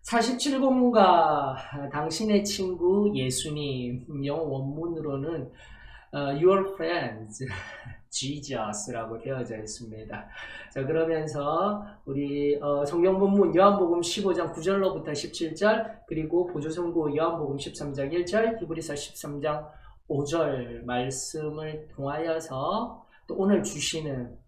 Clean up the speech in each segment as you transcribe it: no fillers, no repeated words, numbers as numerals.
47공과 당신의 친구 예수님, 영어 원문으로는 Your friends, Jesus라고 되어져 있습니다. 자, 그러면서 우리 성경 본문 요한복음 15장 9절로부터 17절, 그리고 보조성구 요한복음 13장 1절, 히브리서 13장 5절 말씀을 통하여서 또 오늘 주시는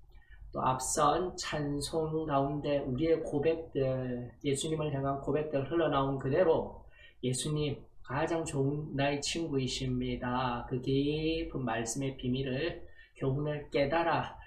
또 앞선 찬송 가운데 우리의 고백들, 예수님을 향한 고백들 흘러나온 그대로 예수님 가장 좋은 나의 친구이십니다. 그 깊은 말씀의 비밀을, 교훈을 깨달아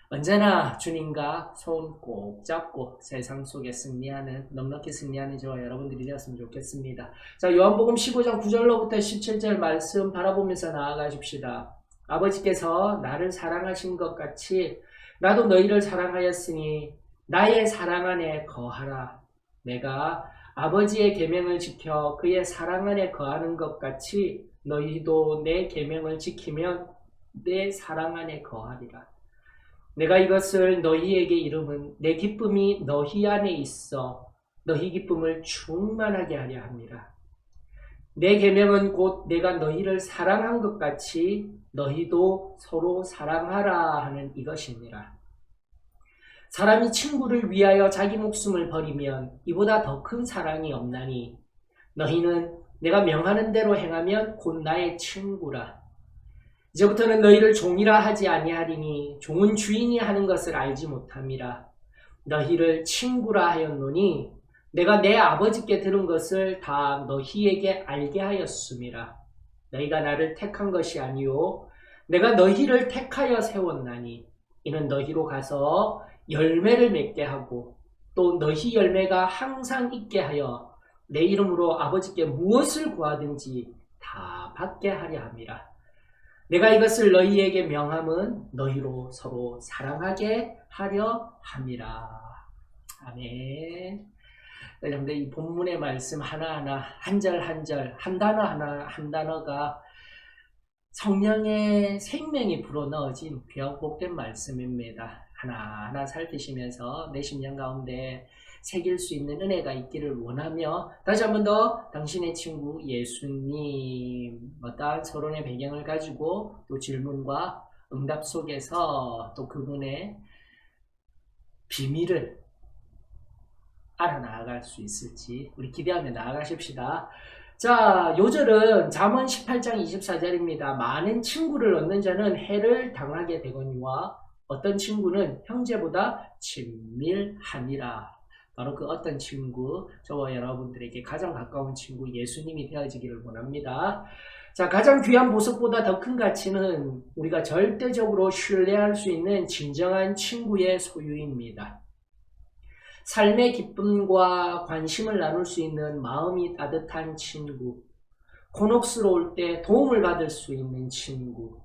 언제나 주님과 손 꼭 잡고 세상 속에 승리하는, 넉넉히 승리하는 저와 여러분들이 되었으면 좋겠습니다. 자, 요한복음 15장 9절로부터 17절 말씀 바라보면서 나아가십시다. 아버지께서 나를 사랑하신 것 같이 나도 너희를 사랑하였으니 나의 사랑 안에 거하라. 내가 아버지의 계명을 지켜 그의 사랑 안에 거하는 것 같이 너희도 내 계명을 지키면 내 사랑 안에 거하리라. 내가 이것을 너희에게 이름은 내 기쁨이 너희 안에 있어 너희 기쁨을 충만하게 하려 합니다. 내 계명은 곧 내가 너희를 사랑한 것 같이 너희도 서로 사랑하라 하는 이것입니다. 사람이 친구를 위하여 자기 목숨을 버리면 이보다 더 큰 사랑이 없나니 너희는 내가 명하는 대로 행하면 곧 나의 친구라. 이제부터는 너희를 종이라 하지 아니하리니 종은 주인이 하는 것을 알지 못함이라. 너희를 친구라 하였노니 내가 내 아버지께 들은 것을 다 너희에게 알게 하였음이라. 너희가 나를 택한 것이 아니요 내가 너희를 택하여 세웠나니 이는 너희로 가서 열매를 맺게 하고 또 너희 열매가 항상 있게 하여 내 이름으로 아버지께 무엇을 구하든지 다 받게 하려 함이라. 내가 이것을 너희에게 명함은 너희로 서로 사랑하게 하려 함이라. 아멘. 여러분들 이 본문의 말씀 하나하나, 한 절 한 절, 한 단어 하나 한 단어가 성령의 생명이 불어넣어진 귀하고 복된 말씀입니다. 하나하나 살피시면서 내 심령 가운데 새길 수 있는 은혜가 있기를 원하며 다시 한 번 더 당신의 친구 예수님, 어떠한 서론의 배경을 가지고 또 질문과 응답 속에서 또 그분의 비밀을 알아나갈 수 있을지 우리 기대하며 나아가십시다. 자, 요절은 잠언 18장 24절입니다. 많은 친구를 얻는 자는 해를 당하게 되거니와 어떤 친구는 형제보다 친밀하니라. 바로 그 어떤 친구, 저와 여러분들에게 가장 가까운 친구 예수님이 되어지기를 원합니다. 자, 가장 귀한 보석보다 더 큰 가치는 우리가 절대적으로 신뢰할 수 있는 진정한 친구의 소유입니다. 삶의 기쁨과 관심을 나눌 수 있는 마음이 따뜻한 친구, 곤혹스러울 때 도움을 받을 수 있는 친구,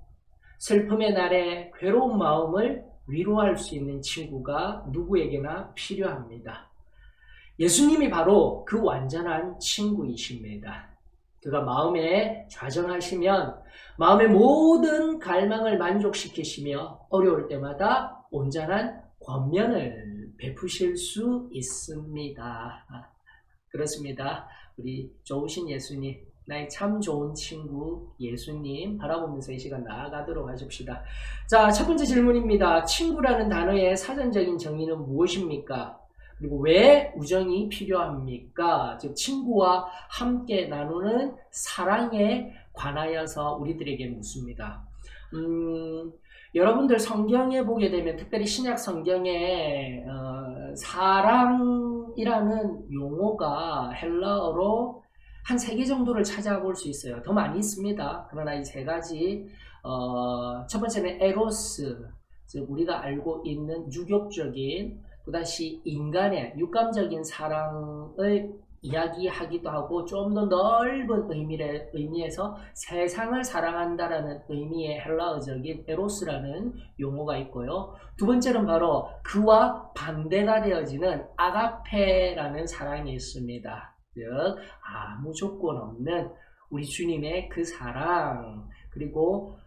슬픔의 날에 괴로운 마음을 위로할 수 있는 친구가 누구에게나 필요합니다. 예수님이 바로 그 완전한 친구이십니다. 그가 마음에 좌정하시면 마음의 모든 갈망을 만족시키시며 어려울 때마다 온전한 권면을 베푸실 수 있습니다. 그렇습니다. 우리 좋으신 예수님, 나의 참 좋은 친구 예수님 바라보면서 이 시간 나아가도록 하십시다. 자, 첫 번째 질문입니다. 친구라는 단어의 사전적인 정의는 무엇입니까? 그리고 왜 우정이 필요합니까? 즉 친구와 함께 나누는 사랑에 관하여서 우리들에게 묻습니다. 여러분들 성경에 보게 되면 특별히 신약 성경에 사랑이라는 용어가 헬라어로 한 3개 정도를 찾아볼 수 있어요. 더 많이 있습니다. 그러나 이 3가지, 첫 번째는 에로스, 즉 우리가 알고 있는 유격적인, 또다시 인간의 육감적인 사랑을 이야기하기도 하고 좀 더 넓은 의미에서 세상을 사랑한다라는 의미의 헬라어적인 에로스라는 용어가 있고요. 두 번째는 바로 그와 반대가 되어지는 아가페라는 사랑이 있습니다. 즉 아무 조건 없는 우리 주님의 그 사랑, 그리고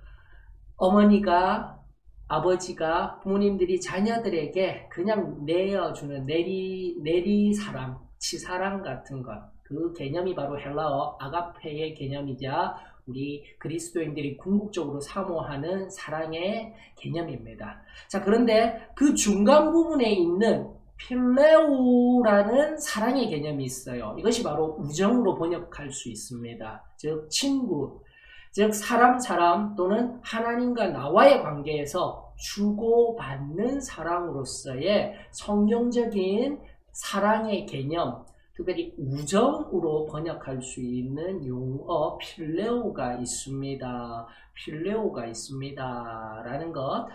어머니가, 아버지가, 부모님들이 자녀들에게 그냥 내어주는 내리 사랑, 치사랑 같은 것, 그 개념이 바로 헬라어 아가페의 개념이자 우리 그리스도인들이 궁극적으로 사모하는 사랑의 개념입니다. 자, 그런데 그 중간 부분에 있는 필레오라는 사랑의 개념이 있어요. 이것이 바로 우정으로 번역할 수 있습니다. 즉 친구, 즉 사람 또는 하나님과 나와의 관계에서 주고받는 사랑으로서의 성경적인 사랑의 개념, 특별히 우정으로 번역할 수 있는 용어 필레오가 있습니다. 필레오가 있습니다. 라는 것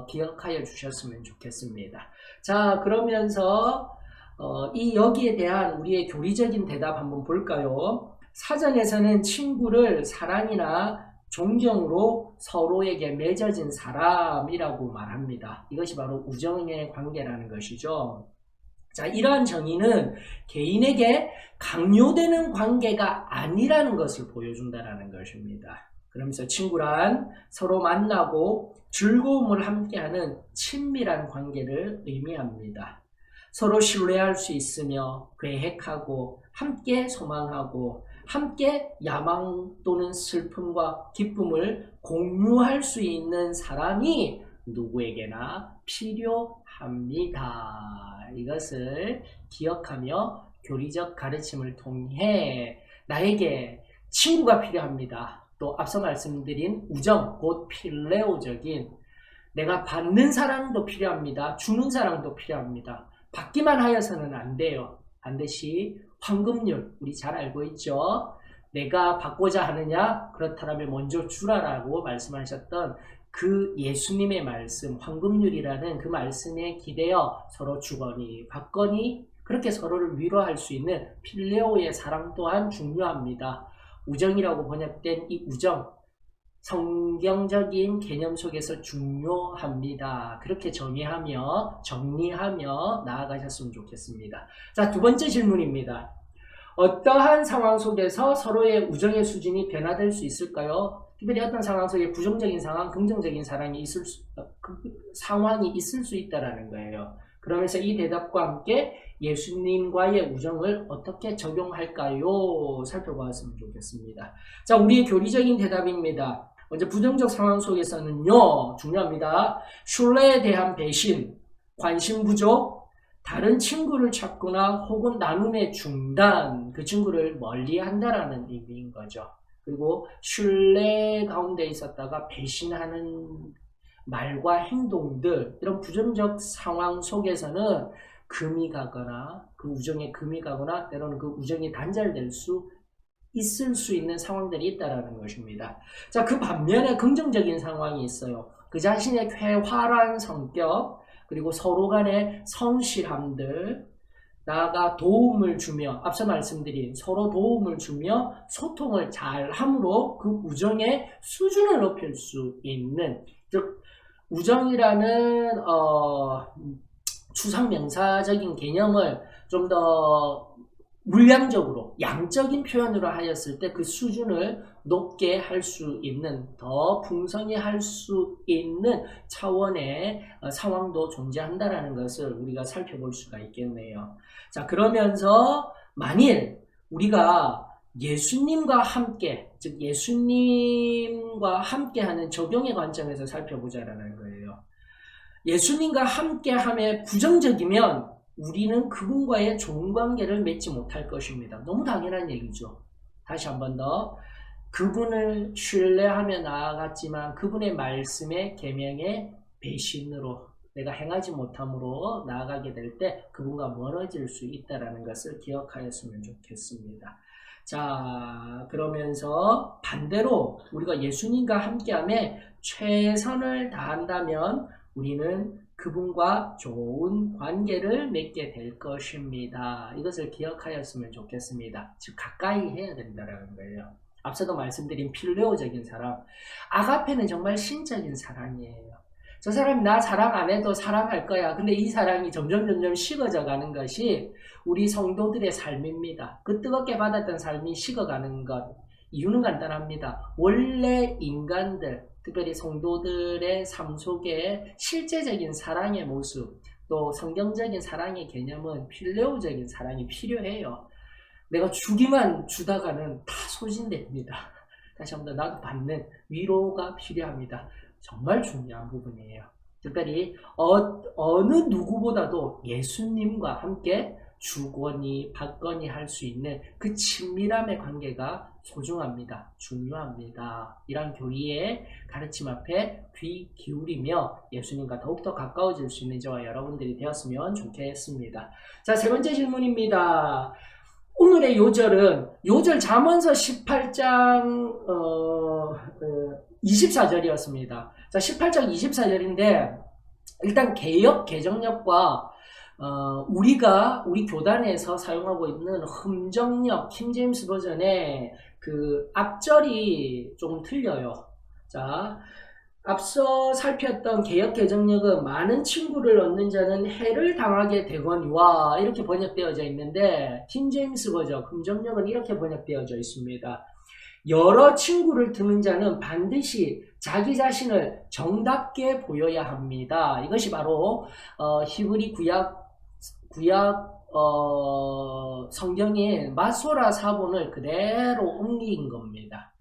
기억하여 주셨으면 좋겠습니다. 자, 그러면서 여기에 대한 우리의 교리적인 대답 한번 볼까요? 사전에서는 친구를 사랑이나 존경으로 서로에게 맺어진 사람이라고 말합니다. 이것이 바로 우정의 관계라는 것이죠. 자, 이러한 정의는 개인에게 강요되는 관계가 아니라는 것을 보여준다는 것입니다. 그러면서 친구란 서로 만나고 즐거움을 함께하는 친밀한 관계를 의미합니다. 서로 신뢰할 수 있으며 계획하고 함께 소망하고 함께 야망 또는 슬픔과 기쁨을 공유할 수 있는 사람이 누구에게나 필요합니다. 이것을 기억하며 교리적 가르침을 통해 나에게 친구가 필요합니다. 또 앞서 말씀드린 우정, 곧 필레오적인 내가 받는 사랑도 필요합니다. 주는 사랑도 필요합니다. 받기만 하여서는 안 돼요. 반드시 황금률, 우리 잘 알고 있죠? 내가 받고자 하느냐? 그렇다면 먼저 주라라고 말씀하셨던 그 예수님의 말씀, 황금률이라는 그 말씀에 기대어 서로 주거니 받거니 그렇게 서로를 위로할 수 있는 필레오의 사랑 또한 중요합니다. 우정이라고 번역된 이 우정, 성경적인 개념 속에서 중요합니다. 그렇게 정의하며 나아가셨으면 좋겠습니다. 자, 두 번째 질문입니다. 어떠한 상황 속에서 서로의 우정의 수준이 변화될 수 있을까요? 특별히 어떤 상황 속에 부정적인 상황, 긍정적인 상황이 있을 수 있다는 거예요. 그러면서 이 대답과 함께 예수님과의 우정을 어떻게 적용할까요? 살펴보았으면 좋겠습니다. 자, 우리의 교리적인 대답입니다. 먼저 부정적 상황 속에서는요, 중요합니다. 신뢰에 대한 배신, 관심 부족, 다른 친구를 찾거나 혹은 나눔의 중단, 그 친구를 멀리한다라는 의미인 거죠. 그리고 신뢰 가운데 있었다가 배신하는 말과 행동들, 이런 부정적 상황 속에서는 금이 가거나 그 우정에 금이 가거나 때로는 그 우정이 단절될 수 있을 수 있는 상황들이 있다는 것입니다. 자, 그 반면에 긍정적인 상황이 있어요. 그 자신의 쾌활한 성격, 그리고 서로 간의 성실함들, 나아가 도움을 주며, 앞서 말씀드린 서로 도움을 주며 소통을 잘 함으로 그 우정의 수준을 높일 수 있는, 즉 우정이라는 추상명사적인 개념을 좀 더 물량적으로 양적인 표현으로 하였을 때 그 수준을 높게 할 수 있는, 더 풍성히 할 수 있는 차원의 상황도 존재한다는 것을 우리가 살펴볼 수가 있겠네요. 자, 그러면서 만일 우리가 예수님과 함께, 즉 예수님과 함께하는 적용의 관점에서 살펴보자라는 거예요. 예수님과 함께함에 부정적이면 우리는 그분과의 좋은 관계를 맺지 못할 것입니다. 너무 당연한 얘기죠. 다시 한 번 더. 그분을 신뢰하며 나아갔지만 그분의 말씀에 계명에 배신으로 내가 행하지 못함으로 나아가게 될 때 그분과 멀어질 수 있다는 것을 기억하였으면 좋겠습니다. 자, 그러면서 반대로 우리가 예수님과 함께함에 최선을 다한다면 우리는 그분과 좋은 관계를 맺게 될 것입니다. 이것을 기억하였으면 좋겠습니다. 즉 가까이 해야 된다는 거예요. 앞서도 말씀드린 필레오적인 사랑, 아가페는 정말 신적인 사랑이에요. 저 사람이 나 사랑 안 해도 사랑할 거야. 근데 이 사랑이 점점 식어져 가는 것이 우리 성도들의 삶입니다. 그 뜨겁게 받았던 삶이 식어가는 것, 이유는 간단합니다. 원래 인간들, 특별히 성도들의 삶 속에 실제적인 사랑의 모습, 또 성경적인 사랑의 개념은 필레오적인 사랑이 필요해요. 내가 주기만 주다가는 다 소진됩니다. 다시 한번 나도 받는 위로가 필요합니다. 정말 중요한 부분이에요. 특별히 어느 누구보다도 예수님과 함께 주거니 받거니 할 수 있는 그 친밀함의 관계가 소중합니다. 중요합니다. 이런 교리의 가르침 앞에 귀 기울이며 예수님과 더욱더 가까워질 수 있는 저와 여러분들이 되었으면 좋겠습니다. 자, 세 번째 질문입니다. 오늘의 요절은 요절 잠언서 18장 24절이었습니다. 자, 18장 24절인데 일단 개역 개정역과 우리 교단에서 사용하고 있는 흠정역 킹제임스 버전의 그 앞절이 좀 틀려요. 자, 앞서 살폈던 개역 개정역은 많은 친구를 얻는 자는 해를 당하게 되거니와 이렇게 번역되어져 있는데 킹제임스 버전 흠정역은 이렇게 번역되어져 있습니다. 여러 친구를 두는 자는 반드시 자기 자신을 정답게 보여야 합니다. 이것이 바로 히브리 구약 성경인 마소라 사본을 그대로 옮긴 겁니다.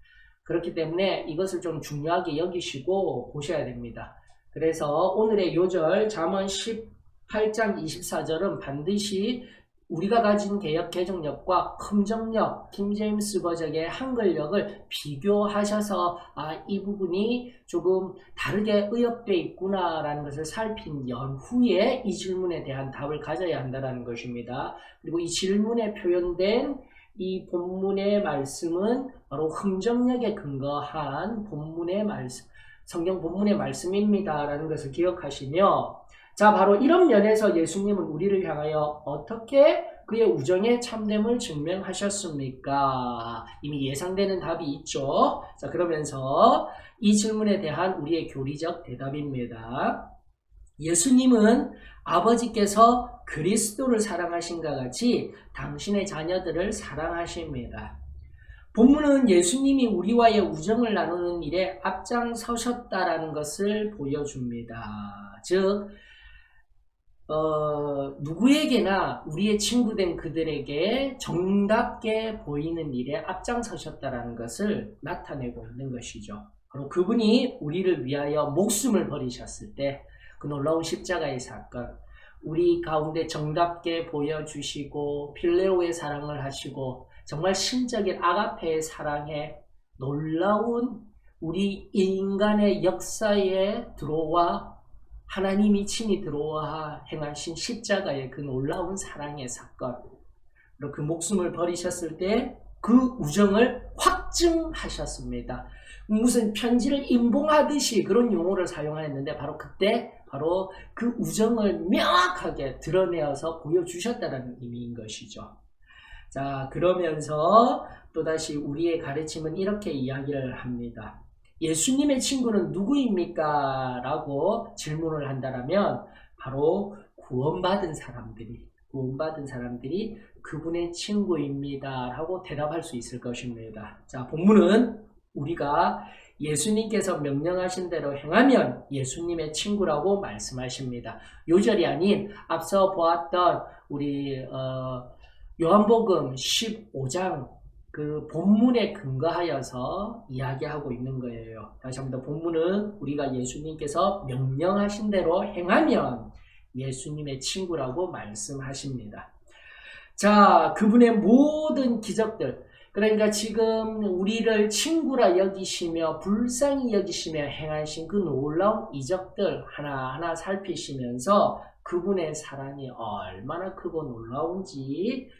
그렇기 때문에 이것을 좀 중요하게 여기시고 보셔야 됩니다. 그래서 오늘의 요절 잠언 18장 24절은 반드시 우리가 가진 개역 개정역과 흠정역 킹제임스 버전의 한글역을 비교하셔서 이 부분이 조금 다르게 의역되어 있구나 라는 것을 살핀 연후에 이 질문에 대한 답을 가져야 한다는 것입니다. 그리고 이 질문에 표현된 이 본문의 말씀은 바로 흠정역에 근거한 본문의 말씀, 성경 본문의 말씀입니다 라는 것을 기억하시며, 자, 바로 이런 면에서 예수님은 우리를 향하여 어떻게 그의 우정의 참됨을 증명하셨습니까? 이미 예상되는 답이 있죠. 자, 그러면서 이 질문에 대한 우리의 교리적 대답입니다. 예수님은 아버지께서 그리스도를 사랑하신가 같이 당신의 자녀들을 사랑하십니다. 본문은 예수님이 우리와의 우정을 나누는 일에 앞장서셨다라는 것을 보여줍니다. 즉 누구에게나 우리의 친구된 그들에게 정답게 보이는 일에 앞장서셨다라는 것을 나타내고 있는 것이죠. 바로 그분이 우리를 위하여 목숨을 버리셨을 때 그 놀라운 십자가의 사건, 우리 가운데 정답게 보여주시고 필레오의 사랑을 하시고 정말 신적인 아가페의 사랑에 놀라운 우리 인간의 역사에 들어와 하나님이 친히 들어와 행하신 십자가의 그 놀라운 사랑의 사건, 그 목숨을 버리셨을 때 그 우정을 확증하셨습니다. 무슨 편지를 임봉하듯이 그런 용어를 사용하였는데 바로 그때 바로 그 우정을 명확하게 드러내어서 보여주셨다는 의미인 것이죠. 자, 그러면서 또다시 우리의 가르침은 이렇게 이야기를 합니다. 예수님의 친구는 누구입니까? 라고 질문을 한다면 바로 구원받은 사람들이 그분의 친구입니다 라고 대답할 수 있을 것입니다. 자, 본문은 우리가 예수님께서 명령하신 대로 행하면 예수님의 친구라고 말씀하십니다. 요절이 아닌 앞서 보았던 우리 요한복음 15장 그 본문에 근거하여서 이야기하고 있는 거예요. 다시 한번 본문은 우리가 예수님께서 명령하신 대로 행하면 예수님의 친구라고 말씀하십니다. 자, 그분의 모든 기적들, 그러니까 지금 우리를 친구라 여기시며 불쌍히 여기시며 행하신 그 놀라운 이적들 하나하나 살피시면서 그분의 사랑이 얼마나 크고 놀라운지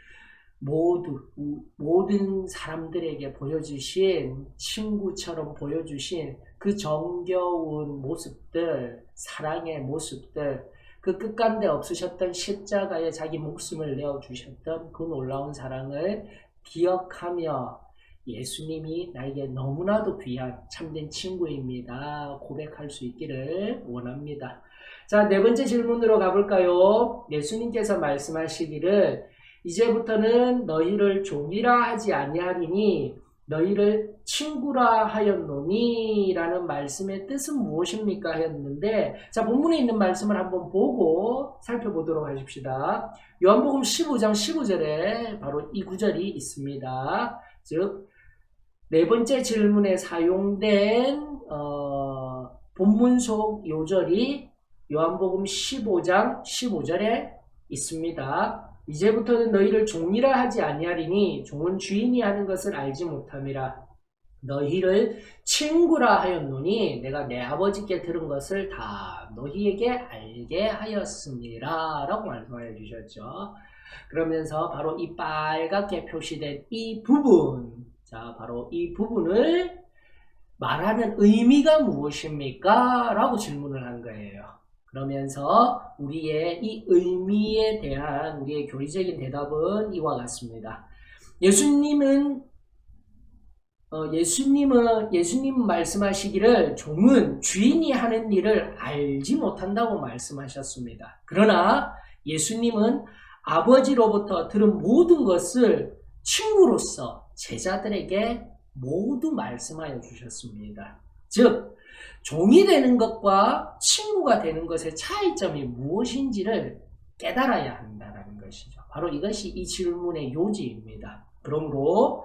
모든 사람들에게 보여주신 친구처럼 보여주신 그 정겨운 모습들, 사랑의 모습들, 그 끝간데 없으셨던 십자가에 자기 목숨을 내어주셨던 그 놀라운 사랑을 기억하며 예수님이 나에게 너무나도 귀한 참된 친구입니다 고백할 수 있기를 원합니다. 자, 네 번째 질문으로 가볼까요? 예수님께서 말씀하시기를 이제부터는 너희를 종이라 하지 아니하리니 너희를 친구라 하였노니 라는 말씀의 뜻은 무엇입니까 하였는데, 자, 본문에 있는 말씀을 한번 보고 살펴보도록 하십시다. 요한복음 15장 15절에 바로 이 구절이 있습니다. 즉 네 번째 질문에 사용된 본문 속 요절이 요한복음 15장 15절에 있습니다. 이제부터는 너희를 종이라 하지 아니하리니 종은 주인이 하는 것을 알지 못함이라. 너희를 친구라 하였노니 내가 내 아버지께 들은 것을 다 너희에게 알게 하였습니다 라고 말씀해 주셨죠. 그러면서 바로 이 빨갛게 표시된 이 부분, 자, 바로 이 부분을 말하는 의미가 무엇입니까? 라고 질문을 한 거예요. 그러면서 우리의 이 의미에 대한 우리의 교리적인 대답은 이와 같습니다. 예수님은 말씀하시기를 종은 주인이 하는 일을 알지 못한다고 말씀하셨습니다. 그러나 예수님은 아버지로부터 들은 모든 것을 친구로서 제자들에게 모두 말씀하여 주셨습니다. 즉, 종이 되는 것과 친구가 되는 것의 차이점이 무엇인지를 깨달아야 한다는 것이죠. 바로 이것이 이 질문의 요지입니다. 그러므로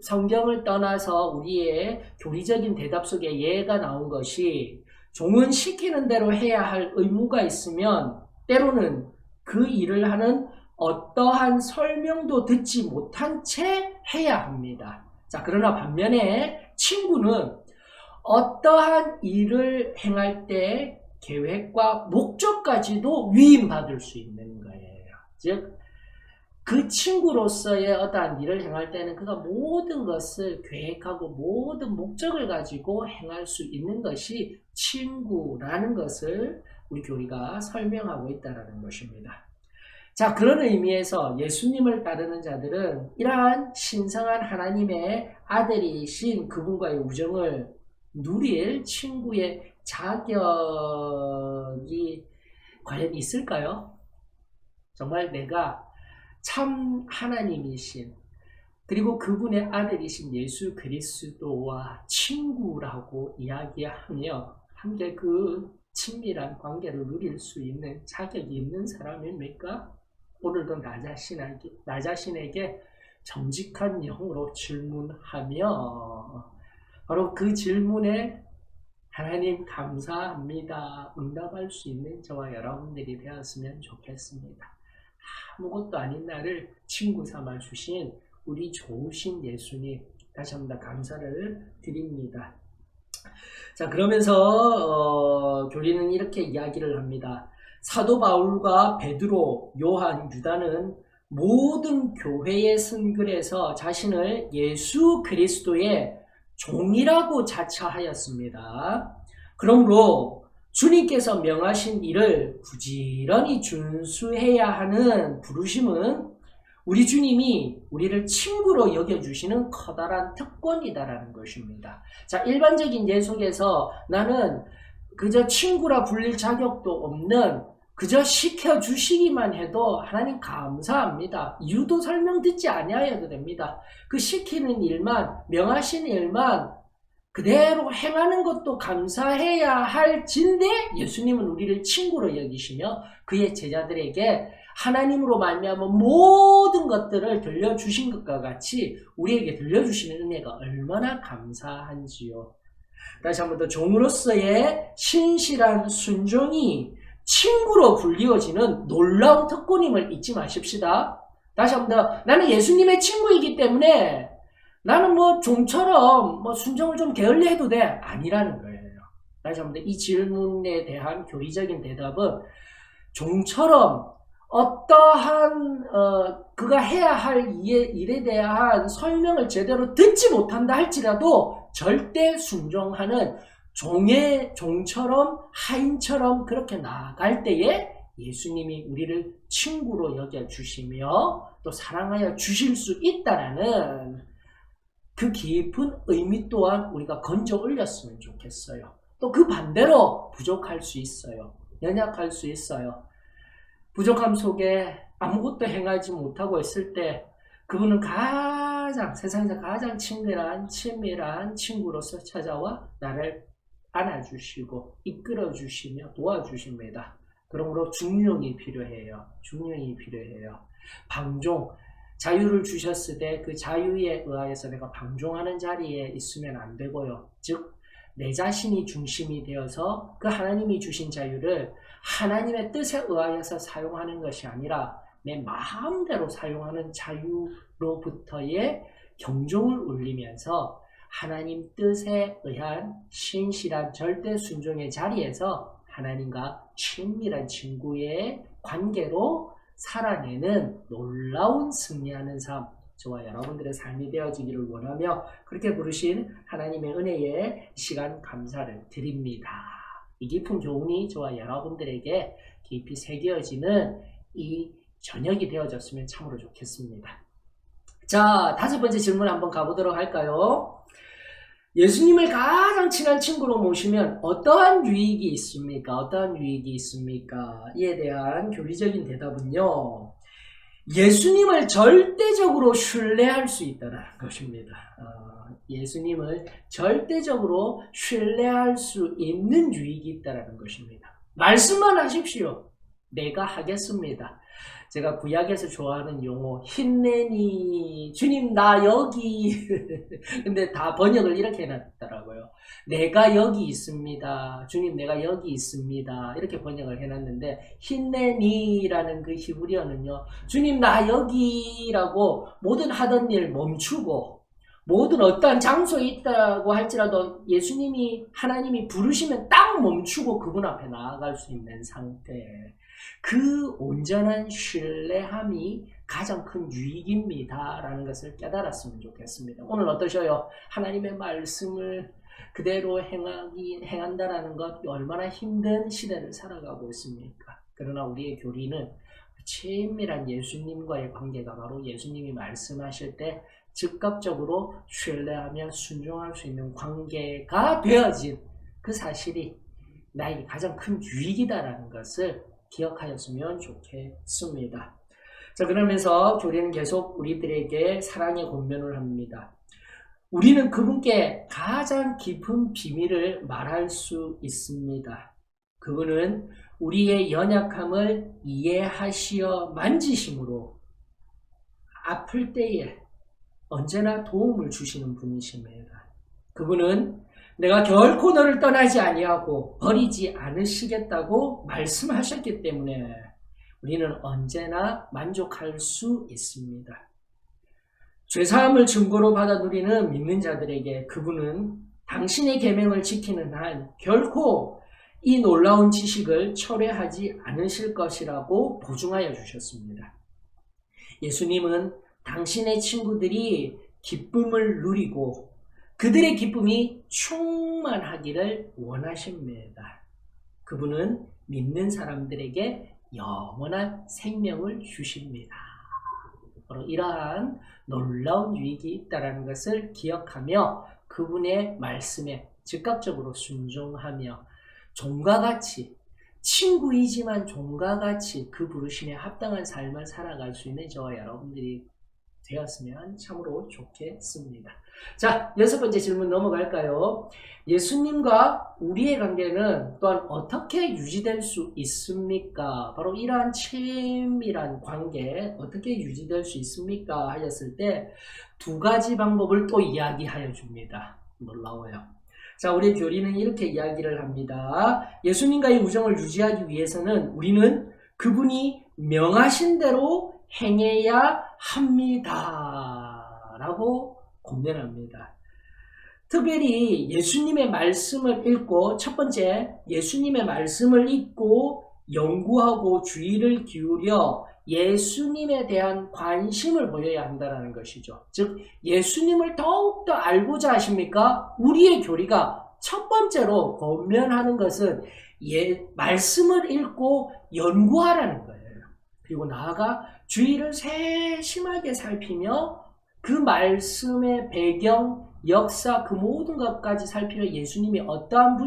성경을 떠나서 우리의 교리적인 대답 속에 예가 나온 것이 종은 시키는 대로 해야 할 의무가 있으면 때로는 그 일을 하는 어떠한 설명도 듣지 못한 채 해야 합니다. 자, 그러나 반면에 친구는 어떠한 일을 행할 때 계획과 목적까지도 위임받을 수 있는 거예요. 즉, 그 친구로서의 어떠한 일을 행할 때는 그가 모든 것을 계획하고 모든 목적을 가지고 행할 수 있는 것이 친구라는 것을 우리 교리가 설명하고 있다는 것입니다. 자, 그런 의미에서 예수님을 따르는 자들은 이러한 신성한 하나님의 아들이신 그분과의 우정을 누릴 친구의 자격이 과연 있을까요? 정말 내가 참 하나님이신 그리고 그분의 아들이신 예수 그리스도와 친구라고 이야기하며 함께 그 친밀한 관계를 누릴 수 있는 자격이 있는 사람입니까? 오늘도 나 자신에게 정직한 영으로 질문하며 바로 그 질문에 하나님 감사합니다 응답할 수 있는 저와 여러분들이 되었으면 좋겠습니다. 아무것도 아닌 나를 친구 삼아 주신 우리 좋으신 예수님 다시 한번 감사를 드립니다. 자, 그러면서 교리는 이렇게 이야기를 합니다. 사도 바울과 베드로, 요한, 유다는 모든 교회의 쓴글에서 자신을 예수 그리스도의 종이라고 자처하였습니다. 그러므로 주님께서 명하신 일을 부지런히 준수해야 하는 부르심은 우리 주님이 우리를 친구로 여겨주시는 커다란 특권이다라는 것입니다. 자, 일반적인 예 속에서 나는 그저 친구라 불릴 자격도 없는 그저 시켜주시기만 해도 하나님 감사합니다. 이유도 설명 듣지 아니하여도 됩니다. 그 시키는 일만, 명하신 일만 그대로 행하는 것도 감사해야 할진데 예수님은 우리를 친구로 여기시며 그의 제자들에게 하나님으로 말미암아 모든 것들을 들려주신 것과 같이 우리에게 들려주시는 은혜가 얼마나 감사한지요. 다시 한 번 더 종으로서의 신실한 순종이 친구로 불리워지는 놀라운 특권임을 잊지 마십시다. 다시 한 번 더 나는 예수님의 친구이기 때문에 나는 종처럼 순종을 좀 게을리 해도 돼. 아니라는 거예요. 다시 한 번 더 이 질문에 대한 교리적인 대답은 종처럼 어떠한 그가 해야 할 일에 대한 설명을 제대로 듣지 못한다 할지라도 절대 순종하는 종처럼 하인처럼 그렇게 나아갈 때에 예수님이 우리를 친구로 여겨주시며 또 사랑하여 주실 수 있다라는 그 깊은 의미 또한 우리가 건져 올렸으면 좋겠어요. 또 그 반대로 부족할 수 있어요. 연약할 수 있어요. 부족함 속에 아무것도 행하지 못하고 있을 때 그분은 세상에서 가장 친밀한 친구로서 찾아와 나를 안아주시고 이끌어주시며 도와주십니다. 그러므로 중용이 필요해요. 방종, 자유를 주셨을 때 그 자유에 의하여서 내가 방종하는 자리에 있으면 안 되고요. 즉, 내 자신이 중심이 되어서 그 하나님이 주신 자유를 하나님의 뜻에 의하여서 사용하는 것이 아니라 내 마음대로 사용하는 자유로부터의 경종을 울리면서 하나님 뜻에 의한 신실한 절대 순종의 자리에서 하나님과 친밀한 친구의 관계로 살아내는 놀라운 승리하는 삶, 저와 여러분들의 삶이 되어지기를 원하며 그렇게 부르신 하나님의 은혜의 시간 감사를 드립니다. 이 깊은 교훈이 저와 여러분들에게 깊이 새겨지는 이 저녁이 되어졌으면 참으로 좋겠습니다. 자, 5번째 질문 한번 가보도록 할까요? 예수님을 가장 친한 친구로 모시면 어떠한 유익이 있습니까? 이에 대한 교리적인 대답은요, 예수님을 절대적으로 신뢰할 수 있다는 것입니다. 예수님을 절대적으로 신뢰할 수 있는 유익이 있다는 것입니다. 말씀만 하십시오. 내가 하겠습니다. 제가 구약에서 좋아하는 용어, 힘내니, 주님 나 여기. 근데 다 번역을 이렇게 해놨더라고요. 내가 여기 있습니다. 주님 내가 여기 있습니다. 이렇게 번역을 해놨는데, 힘내니라는 그 히브리어는요, 주님 나 여기라고 모든 하던 일 멈추고, 모든 어떠한 장소에 있다고 할지라도 예수님이, 하나님이 부르시면 딱 멈추고 그분 앞에 나아갈 수 있는 상태. 그 온전한 신뢰함이 가장 큰 유익입니다. 라는 것을 깨달았으면 좋겠습니다. 오늘 어떠셔요? 하나님의 말씀을 그대로 행한다라는 것 얼마나 힘든 시대를 살아가고 있습니까? 그러나 우리의 교리는 친밀한 예수님과의 관계가 바로 예수님이 말씀하실 때 즉각적으로 신뢰하며 순종할 수 있는 관계가 되어진 그 사실이 나에게 가장 큰 유익이다라는 것을 기억하였으면 좋겠습니다. 자, 그러면서 교리는 계속 우리들에게 사랑의 권면을 합니다. 우리는 그분께 가장 깊은 비밀을 말할 수 있습니다. 그분은 우리의 연약함을 이해하시어 만지심으로 아플 때에 언제나 도움을 주시는 분이십니다. 그분은 내가 결코 너를 떠나지 아니하고 버리지 않으시겠다고 말씀하셨기 때문에 우리는 언제나 만족할 수 있습니다. 죄사함을 증거로 받아 누리는 믿는 자들에게 그분은 당신의 계명을 지키는 한 결코 이 놀라운 지식을 철회하지 않으실 것이라고 보증하여 주셨습니다. 예수님은 당신의 친구들이 기쁨을 누리고 그들의 기쁨이 충만하기를 원하십니다. 그분은 믿는 사람들에게 영원한 생명을 주십니다. 바로 이러한 놀라운 유익이 있다는 것을 기억하며 그분의 말씀에 즉각적으로 순종하며 종과 같이, 친구이지만 종과 같이 그 부르심에 합당한 삶을 살아갈 수 있는 저와 여러분들이 되었으면 참으로 좋겠습니다. 자, 6번째 질문 넘어갈까요? 예수님과 우리의 관계는 또한 어떻게 유지될 수 있습니까? 바로 이러한 친밀한 관계 어떻게 유지될 수 있습니까? 하였을 때 2가지 방법을 또 이야기하여 줍니다. 놀라워요. 자, 우리 교리는 이렇게 이야기를 합니다. 예수님과의 우정을 유지하기 위해서는 우리는 그분이 명하신 대로 행해야 합니다. 라고 권면합니다. 특별히 예수님의 말씀을 읽고, 첫 번째, 예수님의 말씀을 읽고 연구하고 주의를 기울여 예수님에 대한 관심을 보여야 한다는 것이죠. 즉, 예수님을 더욱더 알고자 하십니까? 우리의 교리가 첫 번째로 권면하는 것은 말씀을 읽고 연구하라는 거예요. 그리고 나아가 주의를 세심하게 살피며 그 말씀의 배경, 역사, 그 모든 것까지 살피며 예수님이 어떠한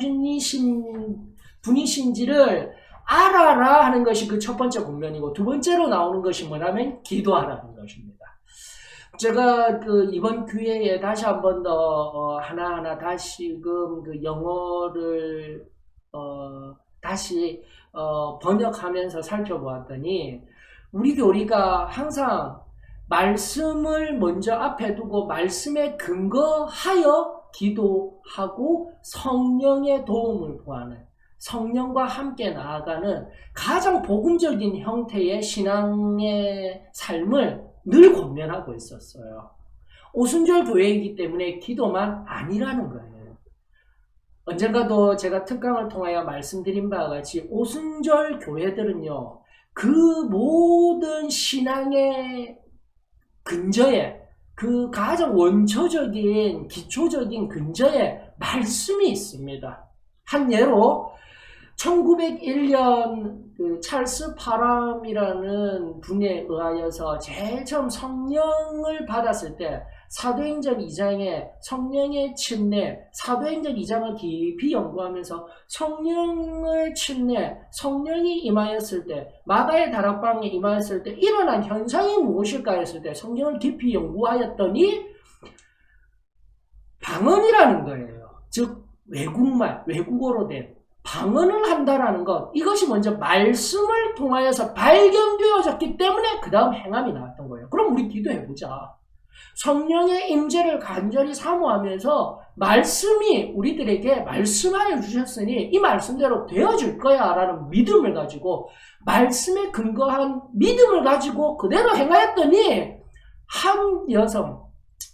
분이신지를 알아라 하는 것이 그 첫 번째 권면이고, 2번째로 나오는 것이 뭐냐면 기도하라는 것입니다. 제가 이번 기회에 다시 한 번 더 하나하나 다시금 영어를 다시 번역하면서 살펴보았더니 우리 교리가 항상 말씀을 먼저 앞에 두고 말씀에 근거하여 기도하고 성령의 도움을 구하는, 성령과 함께 나아가는 가장 복음적인 형태의 신앙의 삶을 늘 권면하고 있었어요. 오순절 교회이기 때문에 기도만 아니라는 거예요. 언젠가도 제가 특강을 통하여 말씀드린 바와 같이 오순절 교회들은요, 그 모든 신앙의 근저에, 그 가장 원초적인 기초적인 근저에 말씀이 있습니다. 한 예로 1901년 찰스 파람이라는 분에 의하여서 제일 처음 성령을 받았을 때 사도행전 2장에 성령의 침례, 사도행전 2장을 깊이 연구하면서 성령을 침례, 성령이 임하였을 때, 마가의 다락방에 임하였을 때 일어난 현상이 무엇일까 했을 때 성경을 깊이 연구하였더니 방언이라는 거예요. 즉 외국말, 외국어로 된 방언을 한다라는 것, 이것이 먼저 말씀을 통하여서 발견되어졌기 때문에 그 다음 행함이 나왔던 거예요. 그럼 우리 기도해보자. 성령의 임재를 간절히 사모하면서 말씀이 우리들에게 말씀하여 주셨으니 이 말씀대로 되어질 거야 라는 믿음을 가지고, 말씀에 근거한 믿음을 가지고 그대로 행하였더니 한 여성,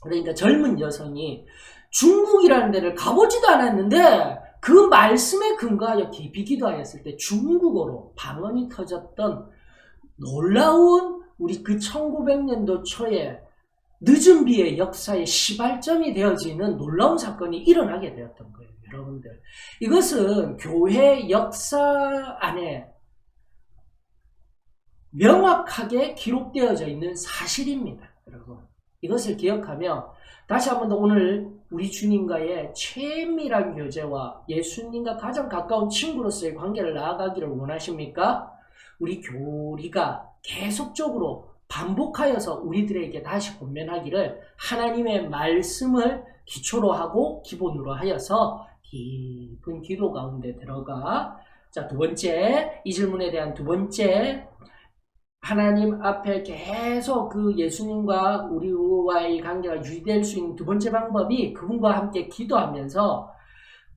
그러니까 젊은 여성이 중국이라는 데를 가보지도 않았는데 그 말씀에 근거하여 깊이 기도하였을 때 중국어로 방언이 터졌던 놀라운 우리 그 1900년도 초에 늦은 비의 역사의 시발점이 되어지는 놀라운 사건이 일어나게 되었던 거예요. 여러분들, 이것은 교회 역사 안에 명확하게 기록되어져 있는 사실입니다. 여러분, 이것을 기억하며 다시 한 번 더 오늘 우리 주님과의 최밀한 교제와 예수님과 가장 가까운 친구로서의 관계를 나아가기를 원하십니까? 우리 교리가 계속적으로 반복하여서 우리들에게 다시 권면하기를 하나님의 말씀을 기초로 하고 기본으로 하여서 깊은 기도 가운데 들어가. 자, 두 번째, 이 질문에 대한 두 번째, 하나님 앞에 계속 그 예수님과 우리와의 관계가 유지될 수 있는 두 번째 방법이 그분과 함께 기도하면서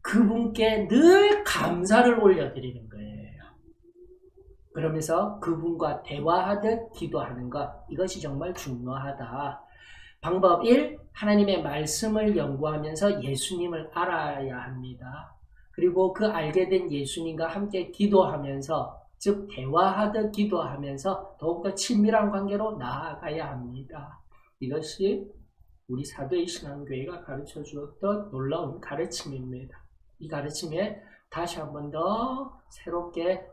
그분께 늘 감사를 올려드리는 거예요. 그러면서 그분과 대화하듯 기도하는 것, 이것이 정말 중요하다. 방법 1, 하나님의 말씀을 연구하면서 예수님을 알아야 합니다. 그리고 그 알게 된 예수님과 함께 기도하면서, 즉 대화하듯 기도하면서 더욱더 친밀한 관계로 나아가야 합니다. 이것이 우리 사도의 신앙교회가 가르쳐 주었던 놀라운 가르침입니다. 이 가르침에 다시 한 번 더 새롭게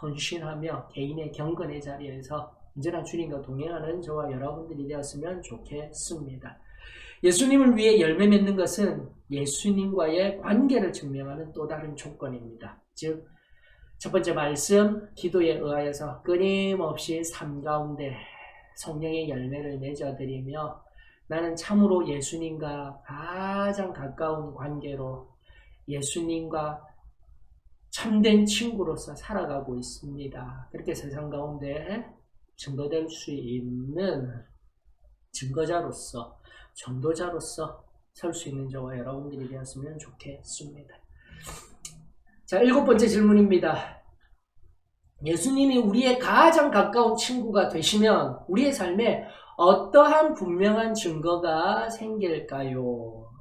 헌신하며 개인의 경건의 자리에서 언제나 주님과 동행하는 저와 여러분들이 되었으면 좋겠습니다. 예수님을 위해 열매 맺는 것은 예수님과의 관계를 증명하는 또 다른 조건입니다. 즉 첫 번째 말씀, 기도에 의하여서 끊임없이 삶 가운데 성령의 열매를 맺어드리며 나는 참으로 예수님과 가장 가까운 관계로 예수님과 참된 친구로서 살아가고 있습니다. 그렇게 세상 가운데 증거될 수 있는 증거자로서, 전도자로서 설 수 있는 저와 여러분들이 되었으면 좋겠습니다. 자, 7번째 질문입니다. 예수님이 우리의 가장 가까운 친구가 되시면 우리의 삶에 어떠한 분명한 증거가 생길까요?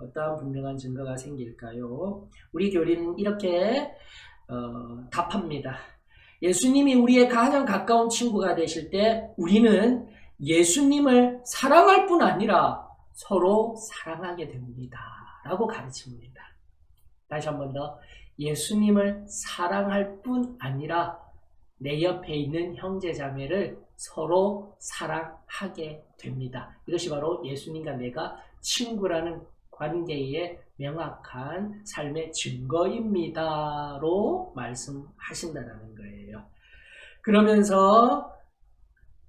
어떠한 분명한 증거가 생길까요? 우리 교리는 이렇게 답합니다. 예수님이 우리의 가장 가까운 친구가 되실 때 우리는 예수님을 사랑할 뿐 아니라 서로 사랑하게 됩니다. 라고 가르칩니다. 다시 한 번 더, 예수님을 사랑할 뿐 아니라 내 옆에 있는 형제자매를 서로 사랑하게 됩니다. 이것이 바로 예수님과 내가 친구라는 관계의 명확한 삶의 증거입니다로 말씀하신다는 거예요. 그러면서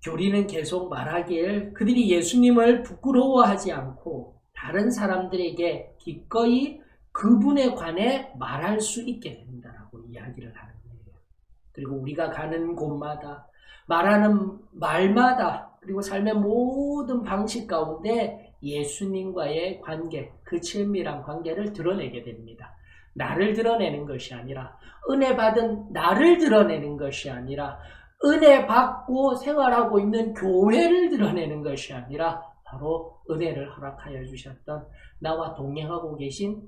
교리는 계속 말하길 그들이 예수님을 부끄러워하지 않고 다른 사람들에게 기꺼이 그분에 관해 말할 수 있게 된다라고 이야기를 하는 거예요. 그리고 우리가 가는 곳마다 말하는 말마다 그리고 삶의 모든 방식 가운데 예수님과의 관계, 그 친밀한 관계를 드러내게 됩니다. 나를 드러내는 것이 아니라 은혜 받은 나를 드러내는 것이 아니라 은혜 받고 생활하고 있는 교회를 드러내는 것이 아니라 바로 은혜를 허락하여 주셨던 나와 동행하고 계신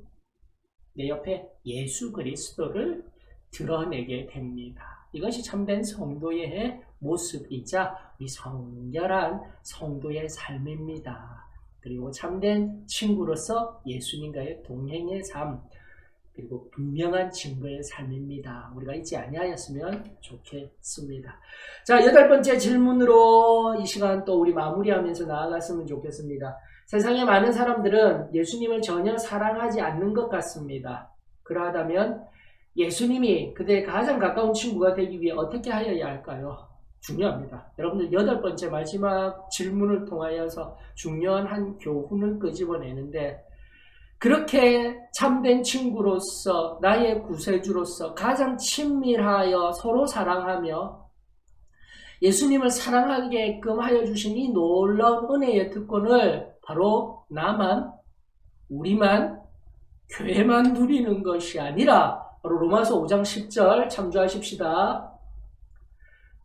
내 옆에 예수 그리스도를 드러내게 됩니다. 이것이 참된 성도의 모습이자 우리 성결한 성도의 삶입니다. 그리고 참된 친구로서 예수님과의 동행의 삶, 그리고 분명한 증거의 삶입니다. 우리가 잊지 아니하였으면 좋겠습니다. 자, 8번째 질문으로 이 시간 또 우리 마무리하면서 나아갔으면 좋겠습니다. 세상에 많은 사람들은 예수님을 전혀 사랑하지 않는 것 같습니다. 그러하다면 예수님이 그들의 가장 가까운 친구가 되기 위해 어떻게 하여야 할까요? 중요합니다. 여러분들 8번째 마지막 질문을 통하여서 중요한 한 교훈을 끄집어내는데 그렇게 참된 친구로서 나의 구세주로서 가장 친밀하여 서로 사랑하며 예수님을 사랑하게끔 하여 주신 이 놀라운 은혜의 특권을 바로 나만, 우리만, 교회만 누리는 것이 아니라 바로 로마서 5장 10절 참조하십시다.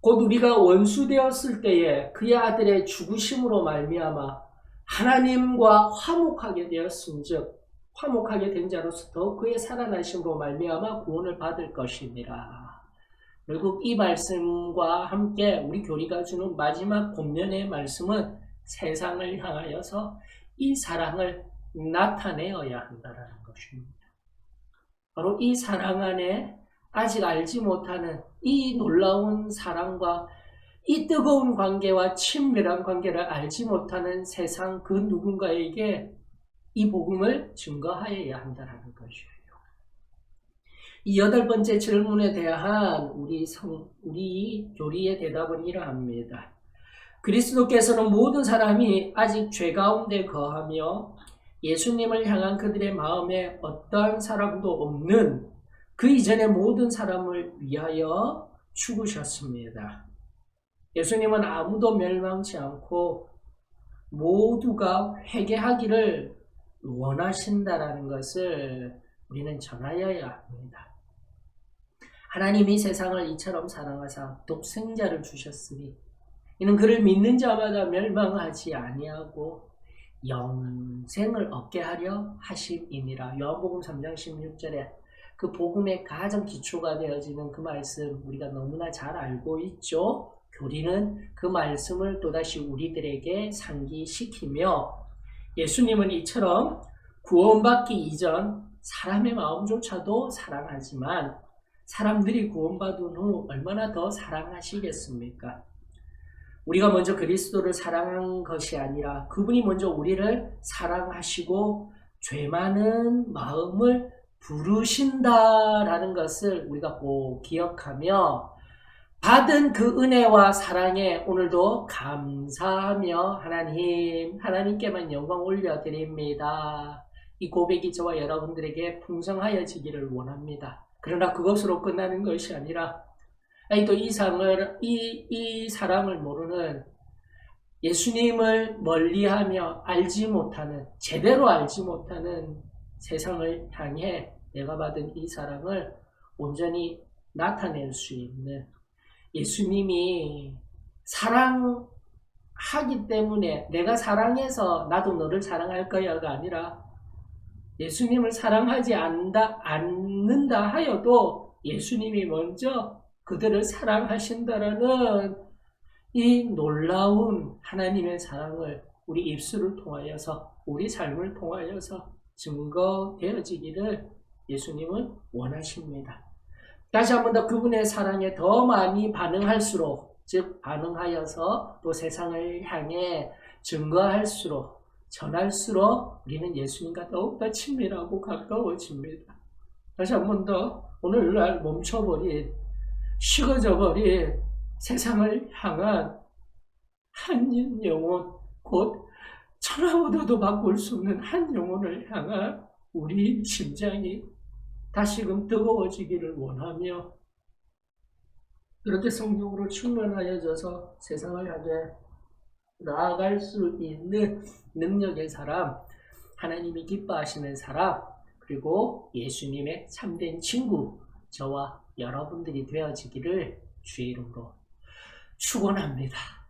곧 우리가 원수 되었을 때에 그의 아들의 죽으심으로 말미암아 하나님과 화목하게 되었음즉 화목하게 된 자로서 더 그의 살아나심으로 말미암아 구원을 받을 것이니라. 결국 이 말씀과 함께 우리 교리가 주는 마지막 본면의 말씀은 세상을 향하여서 이 사랑을 나타내어야 한다는 것입니다. 바로 이 사랑 안에 아직 알지 못하는 이 놀라운 사랑과 이 뜨거운 관계와 친밀한 관계를 알지 못하는 세상 그 누군가에게 이 복음을 증거하여야 한다는 것이에요. 이 8번째 질문에 대한 우리 교리의 대답은 이러합니다. 그리스도께서는 모든 사람이 아직 죄 가운데 거하며 예수님을 향한 그들의 마음에 어떠한 사람도 없는 그 이전의 모든 사람을 위하여 죽으셨습니다. 예수님은 아무도 멸망치 않고 모두가 회개하기를 원하신다라는 것을 우리는 전하여야 합니다. 하나님이 세상을 이처럼 사랑하사 독생자를 주셨으니 이는 그를 믿는 자마다 멸망하지 아니하고 영생을 얻게 하려 하심이니라. 요한복음 3장 16절에 그 복음의 가장 기초가 되어지는 그 말씀 우리가 너무나 잘 알고 있죠. 교리는 그 말씀을 또다시 우리들에게 상기시키며 예수님은 이처럼 구원받기 이전 사람의 마음조차도 사랑하지만 사람들이 구원받은 후 얼마나 더 사랑하시겠습니까? 우리가 먼저 그리스도를 사랑한 것이 아니라 그분이 먼저 우리를 사랑하시고 죄 많은 마음을 부르신다라는 것을 우리가 꼭 기억하며 받은 그 은혜와 사랑에 오늘도 감사하며 하나님께만 영광 올려드립니다. 이 고백이 저와 여러분들에게 풍성하여지기를 원합니다. 그러나 그것으로 끝나는 것이 아니라 또 이 사랑을 모르는 예수님을 멀리하며 제대로 알지 못하는 세상을 향해 내가 받은 이 사랑을 온전히 나타낼 수 있는 예수님이 사랑하기 때문에 내가 사랑해서 나도 너를 사랑할 거야가 아니라 예수님을 사랑하지 않는다 하여도 예수님이 먼저 그들을 사랑하신다라는 이 놀라운 하나님의 사랑을 우리 입술을 통하여서 우리 삶을 통하여서 증거되어지기를 예수님은 원하십니다. 다시 한 번 더 그분의 사랑에 더 많이 반응할수록 즉 반응하여서 또 세상을 향해 증거할수록 전할수록 우리는 예수님과 더욱더 친밀하고 가까워집니다. 다시 한 번 더 오늘날 멈춰버린 식어져버린 세상을 향한 한 영혼, 곧 천하보다도 바꿀 수 없는 한 영혼을 향한 우리 심장이 다시금 뜨거워지기를 원하며, 그렇게 성령으로 충만하여져서 세상을 향해 나아갈 수 있는 능력의 사람, 하나님이 기뻐하시는 사람, 그리고 예수님의 참된 친구, 저와 여러분들이 되어지기를 주의 이름으로 축원합니다.